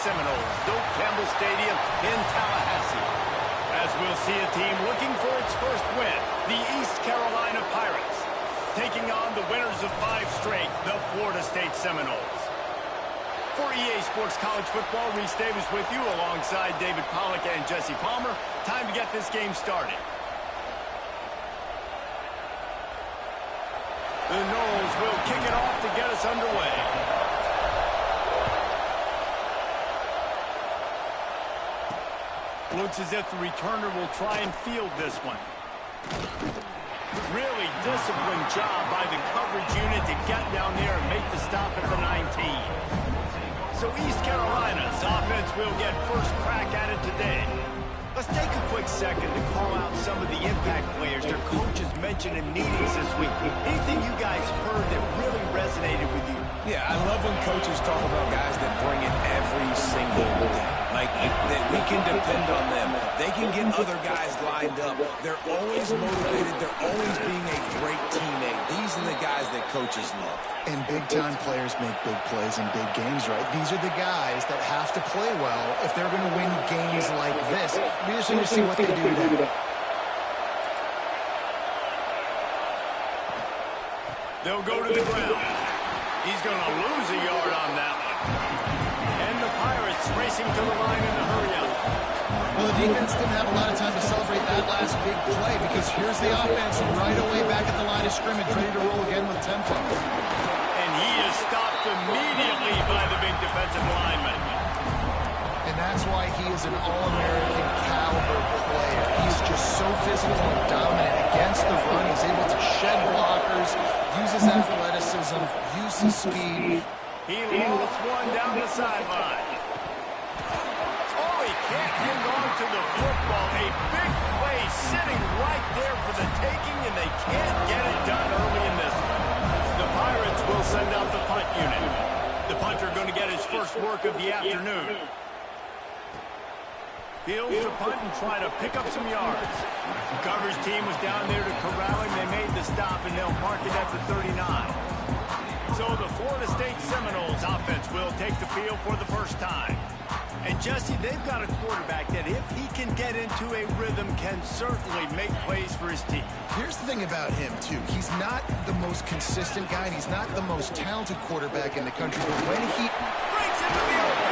Seminoles, Doak Campbell Stadium in Tallahassee. As we'll see a team looking for its first win, the East Carolina Pirates, taking on the winners of 5 straight, the Florida State Seminoles. For EA Sports College Football, Reese Davis with you alongside David Pollack and Jesse Palmer. Time to get this game started. The Noles will kick it off to get us underway. Looks as if the returner will try and field this one. Really disciplined job by the coverage unit to get down there and make the stop at the 19. So East Carolina's offense will get first crack at it today. Let's take a quick second to call out some of the impact players their coaches mentioned in meetings this week. Anything you guys heard that really resonated with you? Yeah, I love when coaches talk about guys that bring it every single day. Like, that we can depend on them. They can get other guys lined up. They're always motivated. They're always being a great teammate. These are the guys that coaches love. And big-time players make big plays in big games, right? These are the guys that have to play well if they're going to win games like this. We just need to see what they do today. They'll go to the ground. He's going to lose a yard on that one. And the Pirates racing to the line in the hurry-up. Well, the defense didn't have a lot of time to celebrate that last big play because here's the offense right away back at the line of scrimmage, ready to roll again with tempo. And he is stopped immediately by the big defensive lineman. And that's why he is an All-American caliber player. He's just so physical and dominant against the run. He's able to shed blockers, use his athleticism, use his speed. He lost one down the sideline. Oh, he can't hang on to the football. A big play sitting right there for the taking, and they can't get it done early in this one. The Pirates will send out the punt unit. The punter going to get his first work of the afternoon. Fields to punt and try to pick up some yards. The coverage team was down there to corral him. They made the stop, and they'll mark it at the 39. So the Florida State Seminoles offense will take the field for the first time. And Jesse, they've got a quarterback that if he can get into a rhythm can certainly make plays for his team. Here's the thing about him, too. He's not the most consistent guy, and he's not the most talented quarterback in the country. But when he breaks into the open.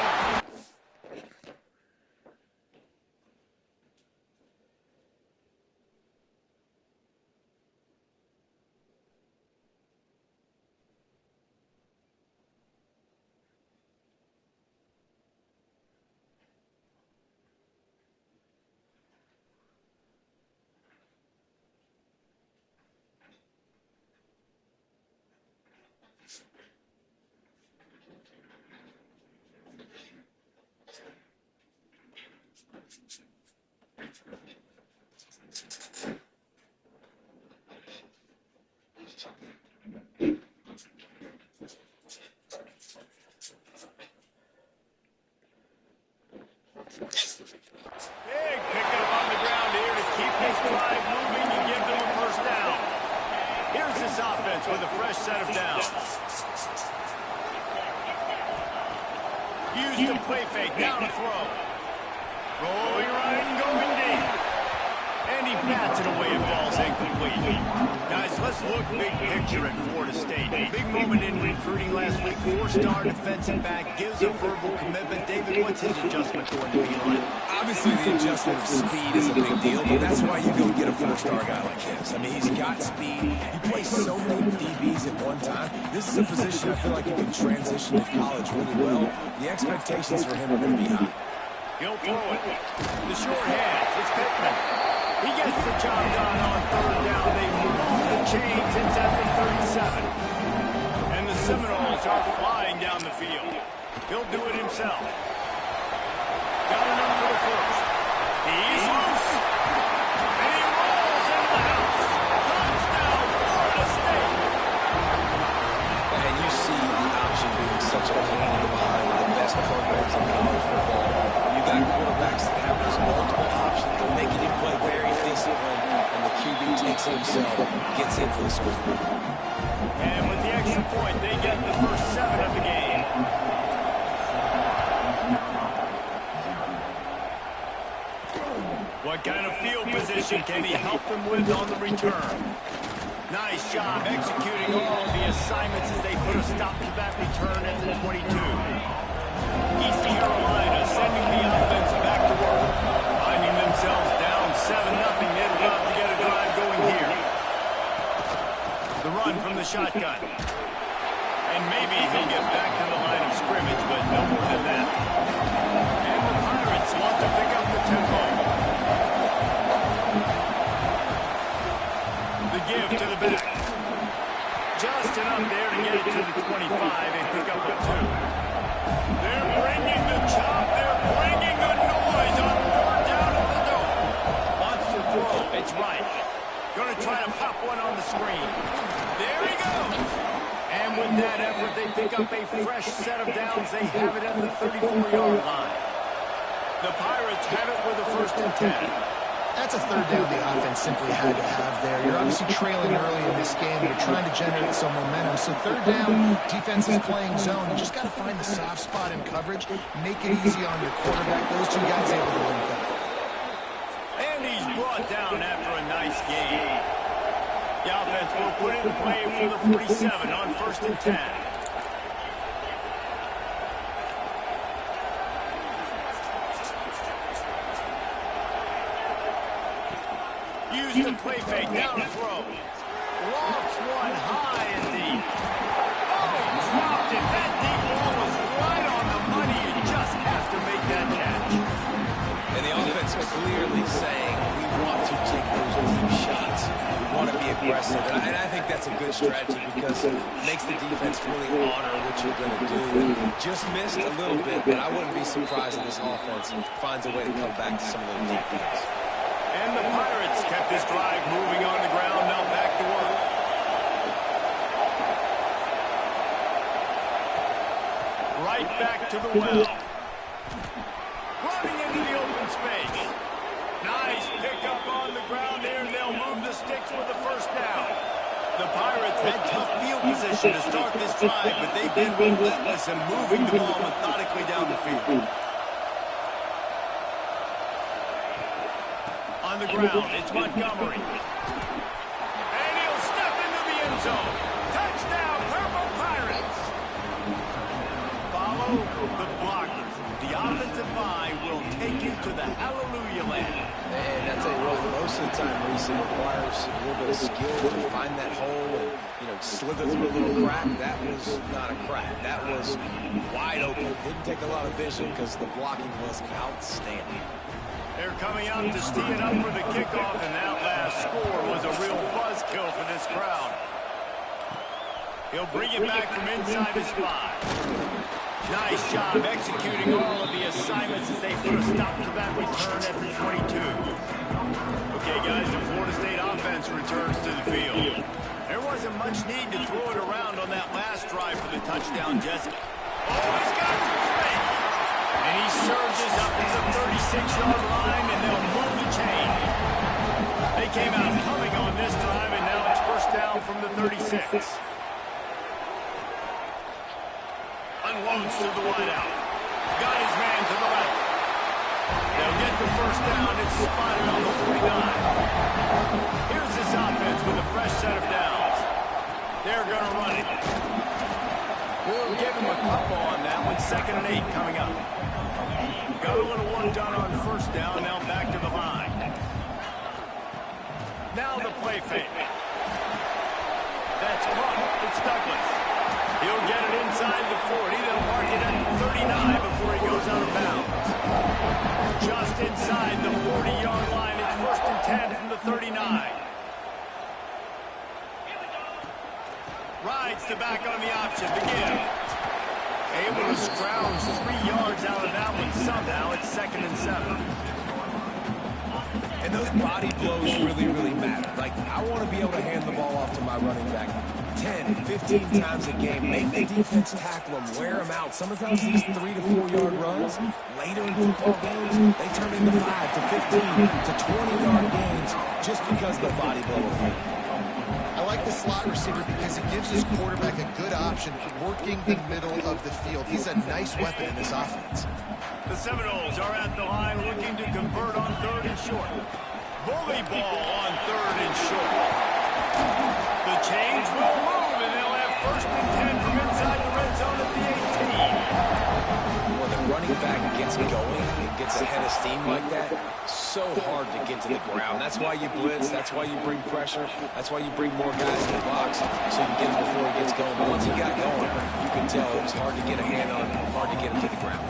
Big pickup on the ground here to keep this drive moving and give them a first down. Here's this offense with a fresh set of downs. Used the play fake, now to throw. Rolling right and going deep. And he bats it away, it falls incomplete. Guys, let's look big picture at Florida State. Big moment in recruiting last week. 4-star defensive back, gives a verbal commitment. David, what's his adjustment going to be like? Obviously, the adjustment of speed is a big deal, but that's why you go get a 4-star guy like this. I mean, he's got speed. He plays so many DBs at one time. This is a position I feel like he can transition to college really well. The expectations for him are going to be high. He'll throw it. The short hands. It's Pittman. He gets the job done on third down. They move the chains. It's at the 37. And the Seminoles are flying down the field. He'll do it himself. Got enough for the first. He's loose. And he rolls into the house. Touchdown, Florida State. And you see the option being such a pain in the behind of the best programs in college football. You got quarterbacks that have those multiple options. They're making you play very disciplined, and the QB takes it himself, gets in for the score. And with the extra point, they get the first 7 of the game. What kind of field position can he help them with on the return? Nice job executing all of the assignments as they put a stop to that return at the 22. East Carolina sending the offense back to work. Finding themselves down 7-0. They'd love to get a drive going here. The run from the shotgun. And maybe he'll get back to the line of scrimmage, but no more than that. And the Pirates want to pick up the tempo. The give to the back. Just enough there to get it to the 25 and pick up a 2. They're bringing the chop. They're bringing the noise on 4th down at the dome. Wants to throw. It's right. Going to try to pop one on the screen. There he goes. And with that effort, they pick up a fresh set of downs. They have it at the 34-yard line. The Pirates have it with a 1st and 10. That's a 3rd down the offense simply had to have there. You're obviously trailing early in this game. You're trying to generate some momentum. So 3rd down, defense is playing zone. You just got to find the soft spot in coverage. Make it easy on your quarterback. Those two guys able to link up. And he's brought down after a nice game. The offense will put it in play for the 47 on 1st and 10. Use the play fake, down the throw. Lofts one high and deep. Oh, he dropped it. That deep ball was right on the money. You just have to make that catch. And the offense is clearly saying, we want to take those deep shots. We want to be aggressive. And I think that's a good strategy because it makes the defense really honor what you're going to do. And just missed a little bit, but I wouldn't be surprised if this offense finds a way to come back to some of those deep deals. And the Pirates kept this drive moving on the ground. Now back to work. Right back to the well. Running into the open space. Nice pickup on the ground there. They'll move the sticks with the 1st down. The Pirates had tough field position to start this drive, but they've been relentless in moving the ball methodically down the field. On the ground, it's Montgomery. And he'll step into the end zone. Touchdown, Purple Pirates. Follow the blockers. The offensive line will take you to the hallelujah land. And I tell you what, most of the time, Reese, it requires a little bit of skill to find that hole and, slither through a little crack. That was not a crack. That was wide open. Didn't take a lot of vision because the blocking was outstanding. They're coming out to tee it up for the kickoff, and that last score was a real buzzkill for this crowd. He'll bring it back from inside his 5. Nice job executing all of the assignments as they put a stop to that return at the 22. Okay, guys, the Florida State offense returns to the field. There wasn't much need to throw it around on that last drive for the touchdown, Jesse. Oh, he's got some space. And he surges up to the 36-yard line, and they'll move the chain. They came out humming on this drive, and now it's 1st down from the 36. Unloads to the wideout. Got his man to the right. They'll get the 1st down. It's spotted on the 49. Here's this offense with a fresh set of downs. They're going to run it. We'll give him a couple on that one. 2nd and 8 coming up. Got a little work done on 1st down. Now back to the line. Now the play fake. That's caught. It's Douglas. He'll get it inside the 40. They'll mark it at the 39 before he goes out of bounds. Just inside the 40-yard line. It's 1st and 10 from the 39. Rides the back on the option. The give. Able to scrounge 3 yards out of that one somehow. It's 2nd and 7. And those body blows really, really matter. Like, I want to be able to hand the ball off to my running back 10, 15 times a game. Make the defense tackle them, wear them out. Sometimes these 3 to 4 yard runs, later in football games, they turn into 5 to 15 to 20-yard games just because of the body blow effect. I like the slot receiver because it gives his quarterback a good option working the middle of the field. He's a nice weapon in this offense. The Seminoles are at the line looking to convert on 3rd and short. Bully ball on 3rd and short. The chains will move, and they'll have 1st and 10 from inside the red zone at the 18. When the running back gets going and gets ahead of steam like that, so hard to get to the ground. That's why you blitz. That's why you bring pressure. That's why you bring more guys in the box so you can get him before he gets going. But once he got going, you can tell it was hard to get a hand on him, hard to get him to the ground.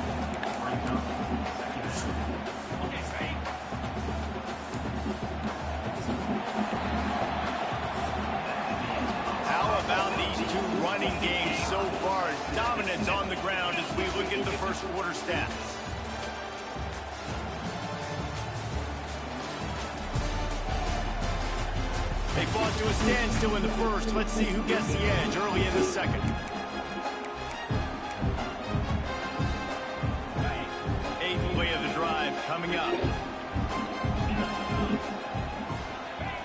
How about these two running games so far? Dominance on the ground as we look at the first quarter stats. They fought to a standstill in the first. Let's see who gets the edge early in the second. 8th play of the drive coming up.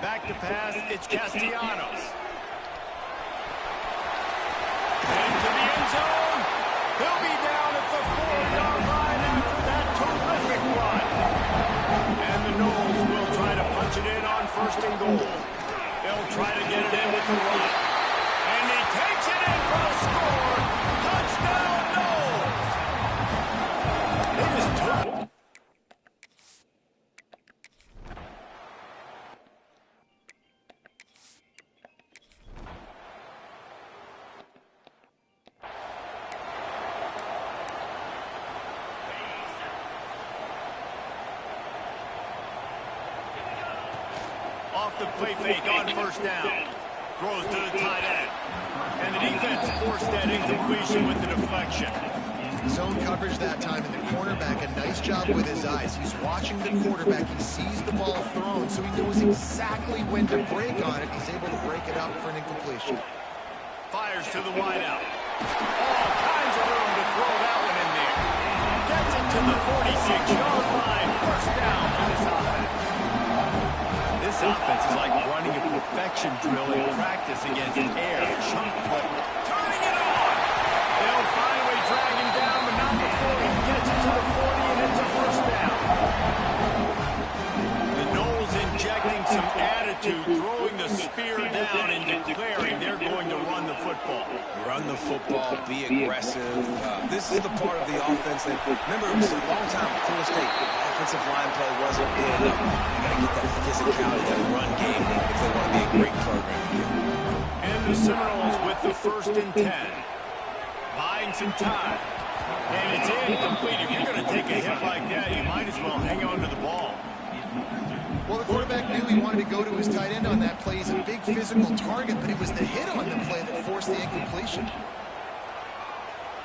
Back to pass, it's Castellanos. Into the end zone. He'll be down at the 4-yard line after that terrific run. And the Noles will try to punch it in on 1st and goal. They'll try to get it in with the run. And he takes it in for the score. Touchdown, Noles! They just took it. Off the play fake on 1st down. Throws to the tight end. And the defense forced that incompletion with the deflection. Zone coverage that time, and the cornerback, a nice job with his eyes. He's watching the quarterback. He sees the ball thrown, so he knows exactly when to break on it. He's able to break it up for an incompletion. Fires to the wideout. All kinds of room to throw that one in there. Gets it to the 46-yard line. 1st down for this offense. This offense is like running a perfection drill in practice against air. Chunk play. Turning it on. They'll finally drag him down, but not before he gets it to the 40, and it's a 1st down. The Noles injecting some attitude, throwing the spear down and declaring they're going to run the football. Run the football, be aggressive. This is the part of the offense that, remember, it was a long time at Florida State. Offensive line play wasn't good enough. You got to get that physicality, that run game, if they want to be a great program here. And the Seminoles with the 1st and 10. Buying some time. And it's incomplete. If you're going to take a hit like that, you might as well hang on to the ball. Well, the quarterback knew he wanted to go to his tight end on that play. He's a big physical target, but it was the hit on the play that forced the incompletion.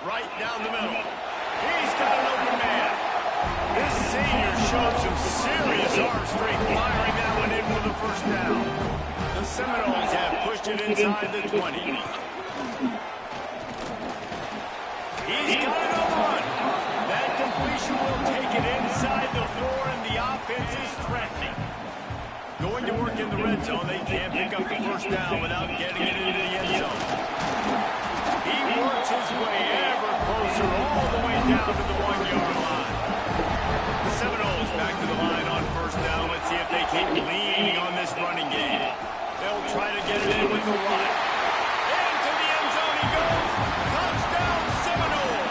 Right down the middle. He's got an open man. This senior showed some serious arm strength firing that one in for the 1st down. The Seminoles have pushed it inside the 20. He's got another one. That completion will take it inside the 4, and the offense is threatening. Going to work in the red zone. They can't pick up the 1st down without getting it into the end zone. He works his way ever closer all the way down to the 1-yard line. The Seminoles back to the line on 1st down. Let's see if they keep leaning on this running game. They'll try to get it in with the run. Into the end zone he goes. Touchdown, Seminoles.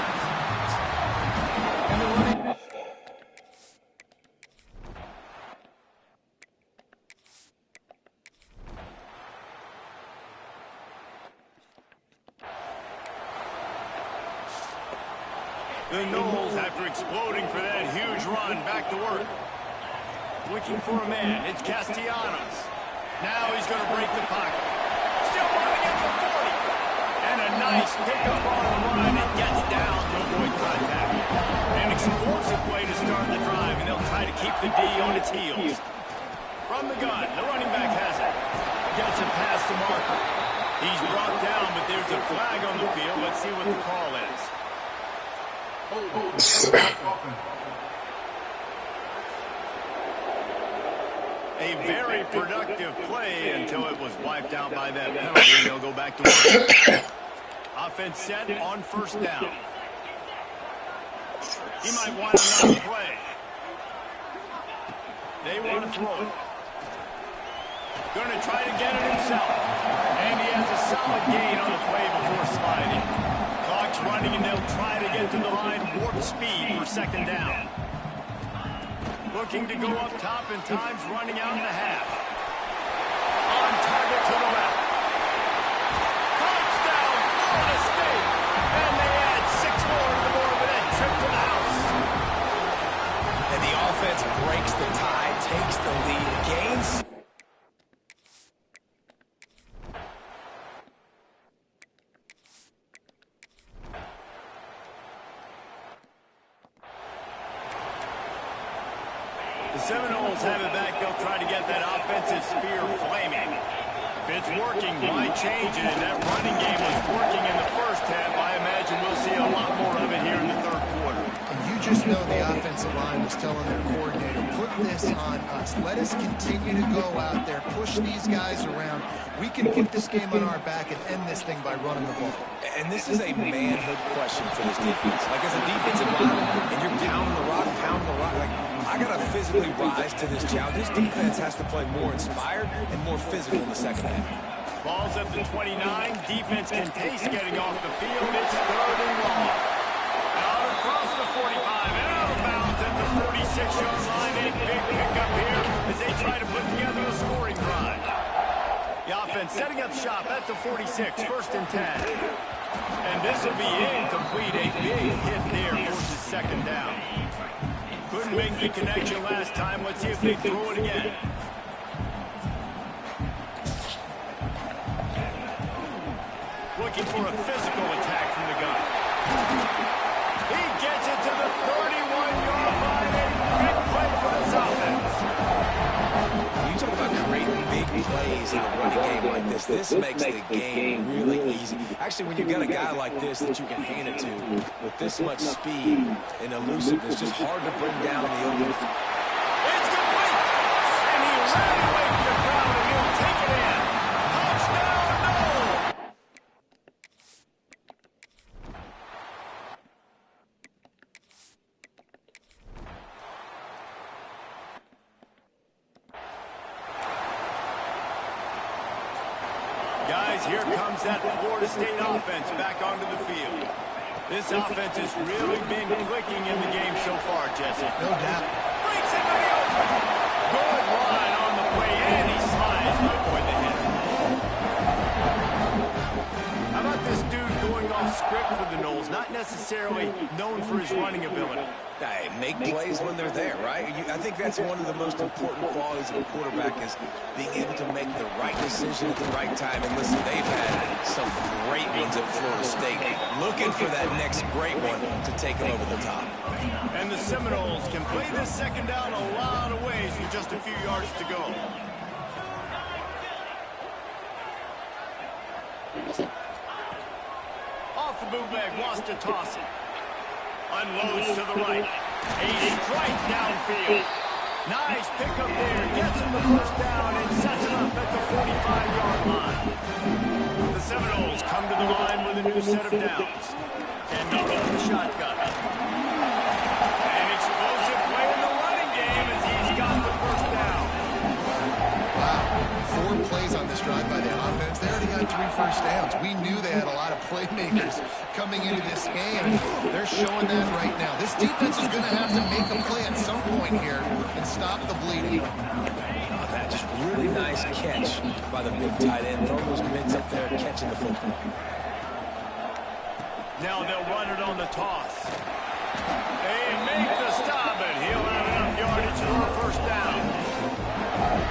And the running... The Noles, after exploding for that huge run, back to work. Looking for a man. It's Castellanos. Now he's going to break the pocket. Still running at the 40. And a nice pickup on the run. It gets down to avoid contact. An explosive way to start the drive, and they'll try to keep the D on its heels. From the gun, the running back has it. Gets it past the marker. He's brought down, but there's a flag on the field. Let's see what the call is. A very productive play until it was wiped out by that penalty. They'll go back to work. Offense set on 1st down. He might want another play. They want to throw it. Going to try to get it himself. And he has a solid gain on the play before sliding. Clock's running, and they'll try to get to the line warp speed for second down. Looking to go up top, and time's running out in the half. On target to the left. Touchdown, Florida State. And they add 6 more to the board with that trip to the house. And the offense breaks the tie, takes the lead, gains. The Seminoles have it back. They'll try to get that offensive spear flaming. If it's working, why change it? That running game was working in the first half. I imagine we'll see a lot more of it here in the third quarter. And you just know the offensive line was telling their coordinator, put this on us. Let us continue to go out there, push these guys around. We can put this game on our back and end this thing by running the ball. And this is a manhood question for this defense. Like, as a defensive lineman, and you're pounding the rock, like, I got to physically rise to this challenge. This defense has to play more inspired and more physical in the second half. Ball's at the 29. Defense can taste getting off the field. It's third and long. Out across the 45 and out of bounds at the 46-yard line. A big pickup here as they try to put together a scoring drive. The offense setting up shop at the 46, first and 10. And this will be incomplete. A big hit there forces second down. Couldn't make the connection last time. Let's see if they throw it again. Looking for a physical attack from the gun. He gets it to the 31-yard line. A big play for this offense. You talk about creating big plays in a running game like this. This makes the game really easy. Actually, when you've got a guy like this that you can hand it to with this much speed and elusiveness, just hard to bring down the open. It's complete. And he ran away from the crowd, and he'll take it in. Touchdown, Noles. Guys, here comes that Florida State offense back onto the field. This offense has really been clicking in the game so far, Jesse. No doubt. Breaks into the open. Good line on the play, and he slides to avoid the hit. How about this dude going off script for the Noles? Not necessarily known for his running ability. Hey, make plays when they're there, right? I think that's one of the most important qualities of a quarterback is being able to make the right decision at the right time. And listen, they've had some great ones at Florida State. Looking for that next great one to take them over the top. And the Seminoles can play this second down a lot of ways with just a few yards to go. Off the bootleg, wants to toss it. Unloads to the right. A strike downfield. Nice pickup there. Gets him the first down and sets it up at the 45-yard line. The Seminoles come to the line with a new set of downs. And not off the shotgun. An explosive play in the running game as he's got the first down. Wow, 4 plays on this drive by the offense. They already got 3 first downs. We knew they had a lot of playmakers coming into this game. They're showing that right now. This defense is going to have to make a play at some point here and stop the bleeding. Oh, that just really nice catch by the big tight end. Throw those mitts up there catching the football. Now they'll run it on the toss. They make the stop, and he'll have enough yardage for a first down.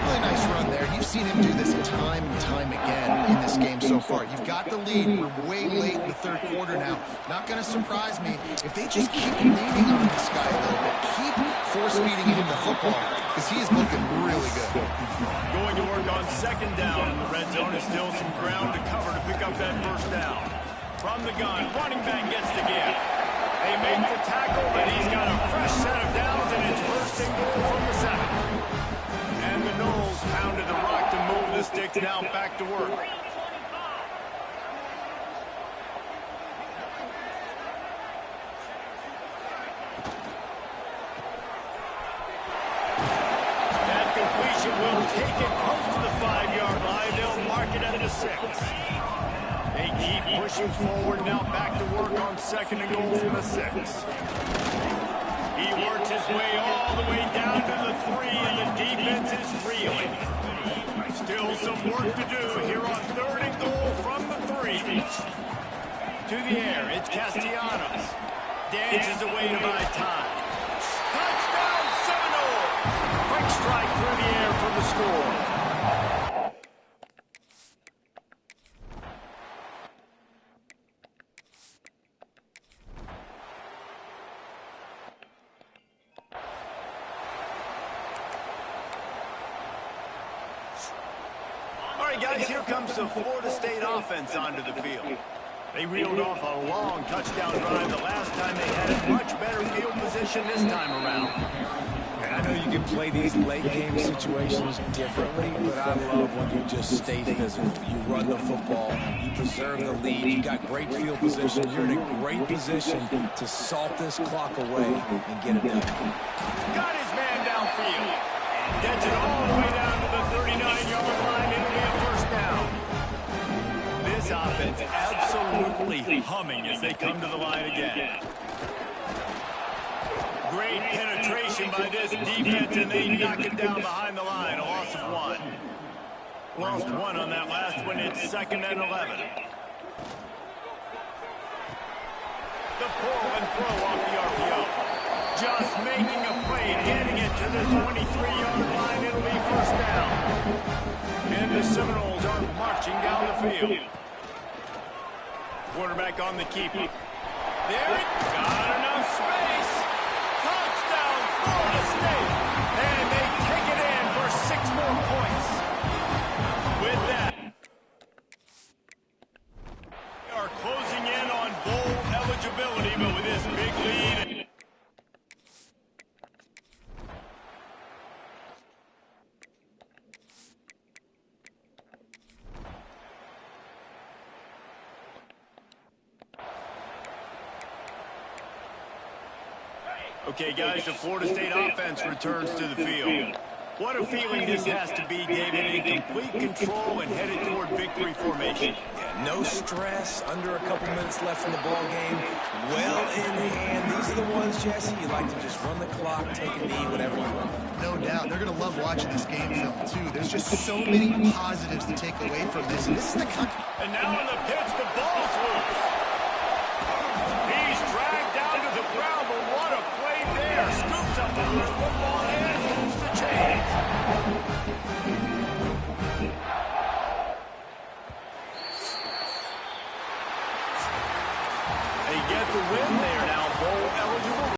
Really nice run there. You've seen him do this time and time again in this game so far. You've got the lead. We're way late in the third quarter now. Not going to surprise me if they just keep leaning on this guy a little bit. Keep force-feeding him the football because he's looking really good. Going to work on second down in the red zone is still some ground to cover to pick up that first down. From the gun, running back gets the give. They make the tackle, but he's got a fresh set of downs, and it's first and goal from the 7. And the Noles pounded the rock to move the sticks now back to work. will take it close to the 5-yard line. They'll mark it at the 6. They keep pushing forward now, back to work on 2nd and goal from the 6. He works his way all the way down to the 3, and the defense is reeling. Still some work to do here on 3rd and goal from the 3. To the air, it's Castellanos. Dances away to buy time. Touchdown, Seminoles! Quick strike through the air for the score. All right, guys, here comes the Florida State offense onto the field. They reeled off a long touchdown drive the last time. They had a much better field position this time around. And I know you can play these late game situations differently, but I love when you just stay physical. You run the football, you preserve the lead, you got great field position. You're in a great position to salt this clock away and get it done. Got his man downfield. Gets it all the way down to the 39-yard line. It'll be a first down. This offense absolutely humming as they come to the line again. Great penetration by this defense, and they knock it down behind the line. A loss of 1. Lost 1 on that last one. It's 2nd and 11. The pull and throw off the RPO. Just making a play, getting it to the 23-yard line. It'll be first down. And the Seminoles are marching down the field. Quarterback on the keeper. There it got enough space. Touchdown, Florida State. And they take it in for 6 more points. With that, they are closing in on bowl eligibility, but with this big lead. Okay, guys, the Florida State offense returns to the field. What a feeling this has to be, David, in complete control and headed toward victory formation. Yeah, no stress, under a couple minutes left in the ball game. Well in hand. These are the ones, Jesse, you like to just run the clock, take a knee, whatever you want. No doubt. They're going to love watching this game film, too. There's just so many positives to take away from this. And this is the kind. And now on the pitch, the ball's loose. He's dragged down to the ground, but what a play there. Scoops up the loose football and moves the chains. They get the win there now. Bowl